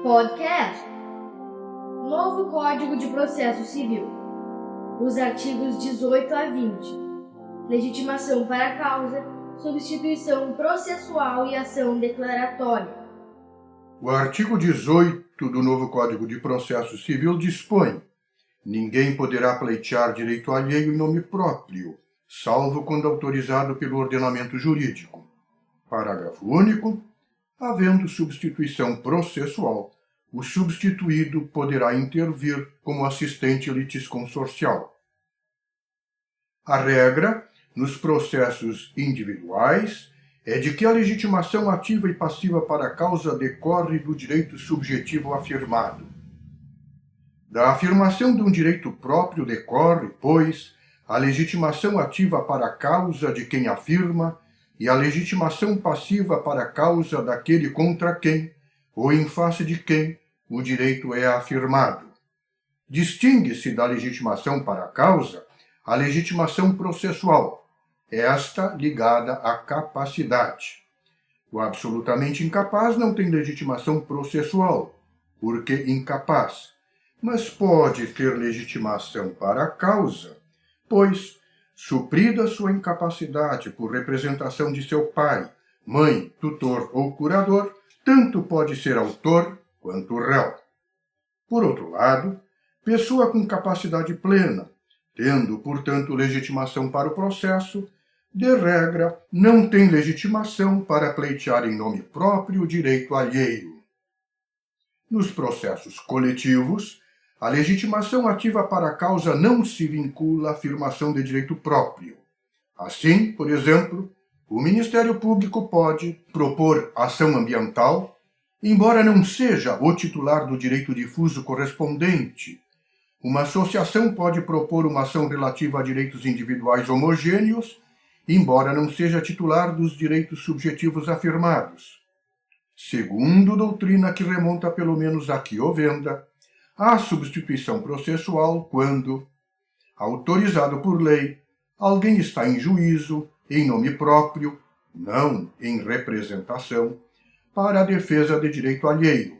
Podcast. Novo Código de Processo Civil. Os artigos 18 a 20. Legitimação para causa, substituição processual e ação declaratória. O artigo 18 do novo Código de Processo Civil dispõe: ninguém poderá pleitear direito alheio em nome próprio, salvo quando autorizado pelo ordenamento jurídico. Parágrafo único. Havendo substituição processual, o substituído poderá intervir como assistente litisconsorcial. A regra, nos processos individuais, é de que a legitimação ativa e passiva para a causa decorre do direito subjetivo afirmado. Da afirmação de um direito próprio decorre, pois, a legitimação ativa para a causa de quem afirma e a legitimação passiva para a causa daquele contra quem, ou em face de quem, o direito é afirmado. Distingue-se da legitimação para a causa a legitimação processual, esta ligada à capacidade. O absolutamente incapaz não tem legitimação processual, porque incapaz, mas pode ter legitimação para a causa, pois, suprida sua incapacidade por representação de seu pai, mãe, tutor ou curador, tanto pode ser autor quanto réu. Por outro lado, pessoa com capacidade plena, tendo, portanto, legitimação para o processo, de regra, não tem legitimação para pleitear em nome próprio o direito alheio. Nos processos coletivos, a legitimação ativa para a causa não se vincula à afirmação de direito próprio. Assim, por exemplo, o Ministério Público pode propor ação ambiental, embora não seja o titular do direito difuso correspondente. Uma associação pode propor uma ação relativa a direitos individuais homogêneos, embora não seja titular dos direitos subjetivos afirmados. Segundo doutrina que remonta pelo menos a Chiovenda, há substituição processual quando, autorizado por lei, alguém está em juízo, em nome próprio, não em representação, para a defesa de direito alheio.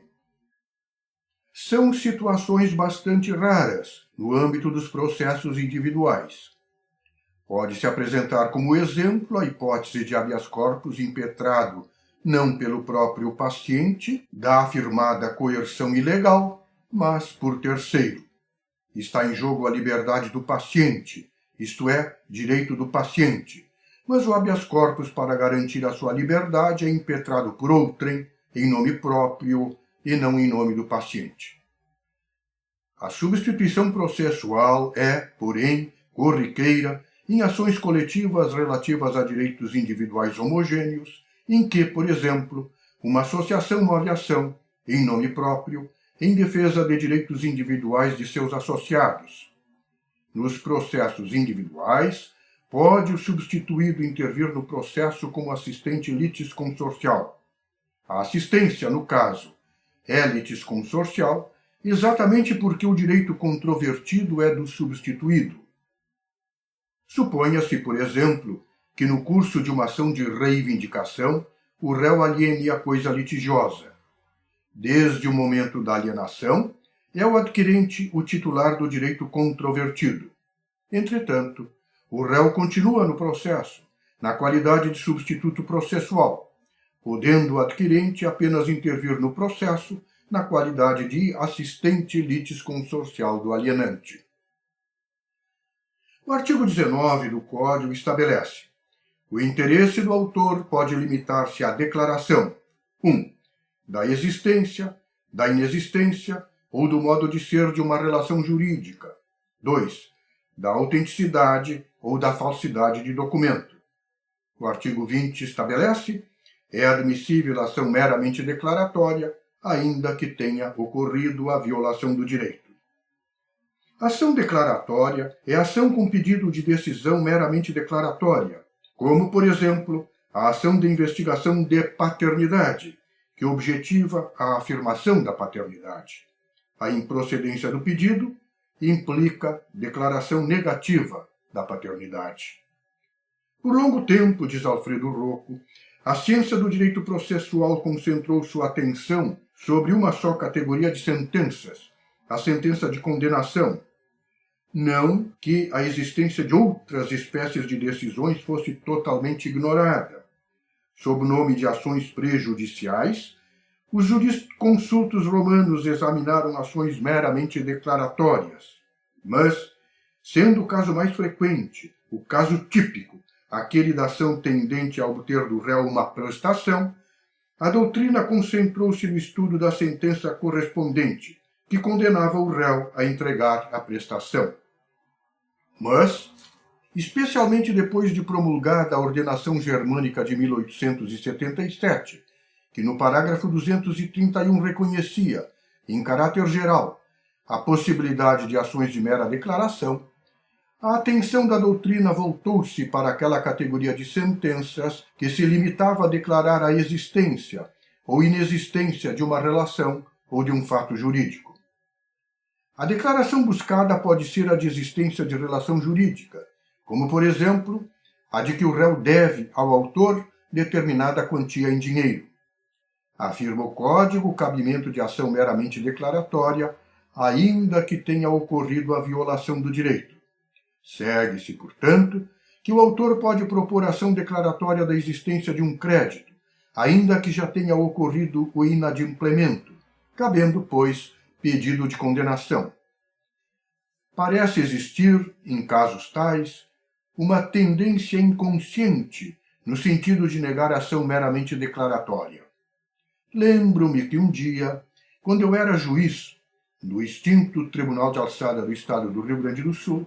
São situações bastante raras no âmbito dos processos individuais. Pode-se apresentar como exemplo a hipótese de habeas corpus impetrado não pelo próprio paciente, da afirmada coerção ilegal, mas por terceiro. Está em jogo a liberdade do paciente, isto é, direito do paciente, mas o habeas corpus para garantir a sua liberdade é impetrado por outrem, em nome próprio e não em nome do paciente. A substituição processual é, porém, corriqueira em ações coletivas relativas a direitos individuais homogêneos, em que, por exemplo, uma associação move ação, em nome próprio, em defesa de direitos individuais de seus associados. Nos processos individuais, pode o substituído intervir no processo como assistente litisconsorcial. A assistência, no caso, é litisconsorcial exatamente porque o direito controvertido é do substituído. Suponha-se, por exemplo, que no curso de uma ação de reivindicação, o réu aliene a coisa litigiosa. Desde o momento da alienação, é o adquirente o titular do direito controvertido. Entretanto, o réu continua no processo, na qualidade de substituto processual, podendo o adquirente apenas intervir no processo na qualidade de assistente litisconsorcial do alienante. O artigo 19 do Código estabelece: o interesse do autor pode limitar-se à declaração 1. Da existência, da inexistência ou do modo de ser de uma relação jurídica. 2. Da autenticidade ou da falsidade de documento. O artigo 20 estabelece: é admissível a ação meramente declaratória, ainda que tenha ocorrido a violação do direito. Ação declaratória é ação com pedido de decisão meramente declaratória, como, por exemplo, a ação de investigação de paternidade, que objetiva a afirmação da paternidade. A improcedência do pedido implica declaração negativa da paternidade. Por longo tempo, diz Alfredo Rocco, A ciência do direito processual concentrou sua atenção sobre uma só categoria de sentenças, a sentença de condenação. Não que a existência de outras espécies de decisões fosse totalmente ignorada. Sob o nome de ações prejudiciais, os jurisconsultos romanos examinaram ações meramente declaratórias. Mas, sendo o caso mais frequente, o caso típico, aquele da ação tendente a obter do réu uma prestação, a doutrina concentrou-se no estudo da sentença correspondente, que condenava o réu a entregar a prestação. Mas, especialmente depois de promulgada a Ordenação Germânica de 1877, que no parágrafo 231 reconhecia, em caráter geral, a possibilidade de ações de mera declaração, a atenção da doutrina voltou-se para aquela categoria de sentenças que se limitava a declarar a existência ou inexistência de uma relação ou de um fato jurídico. A declaração buscada pode ser a de existência de relação jurídica, como, por exemplo, a de que o réu deve ao autor determinada quantia em dinheiro. Afirma o Código o cabimento de ação meramente declaratória, ainda que tenha ocorrido a violação do direito. Segue-se, portanto, que o autor pode propor ação declaratória da existência de um crédito, ainda que já tenha ocorrido o inadimplemento, cabendo, pois, pedido de condenação. Parece existir, em casos tais, uma tendência inconsciente no sentido de negar a ação meramente declaratória. Lembro-me que um dia, quando eu era juiz no extinto Tribunal de Alçada do Estado do Rio Grande do Sul,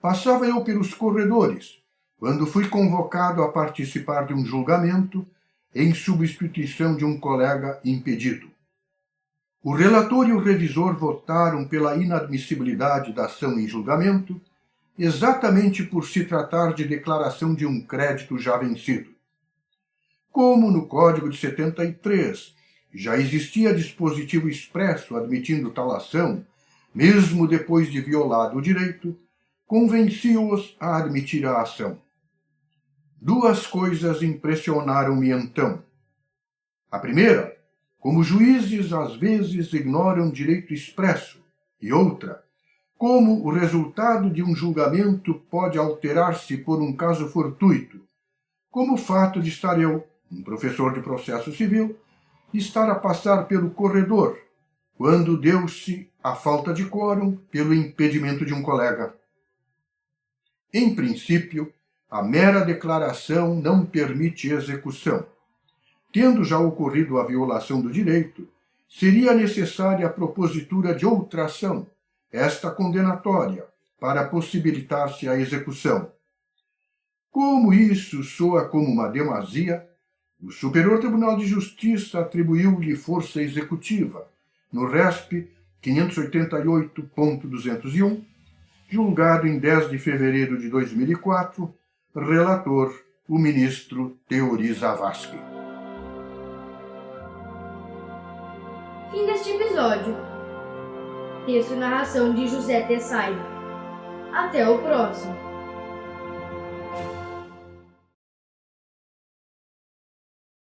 passava eu pelos corredores, quando fui convocado a participar de um julgamento em substituição de um colega impedido. O relator e o revisor votaram pela inadmissibilidade da ação em julgamento, exatamente por se tratar de declaração de um crédito já vencido. Como no Código de 73 já existia dispositivo expresso admitindo tal ação, mesmo depois de violado o direito, convenci-os a admitir a ação. Duas coisas impressionaram-me então. A primeira, como juízes às vezes ignoram direito expresso, e outra, como o resultado de um julgamento pode alterar-se por um caso fortuito, como o fato de estar eu, um professor de processo civil, estar a passar pelo corredor, quando deu-se a falta de quórum pelo impedimento de um colega. Em princípio, a mera declaração não permite execução. Tendo já ocorrido a violação do direito, seria necessária a propositura de outra ação, esta condenatória, para possibilitar-se a execução. Como isso soa como uma demasia, o Superior Tribunal de Justiça atribuiu-lhe força executiva, no RESP 588.201, julgado em 10 de fevereiro de 2004, relator, o ministro Teori Zavascki. Fim deste episódio. Texto e narração de José Tessai. Até o próximo.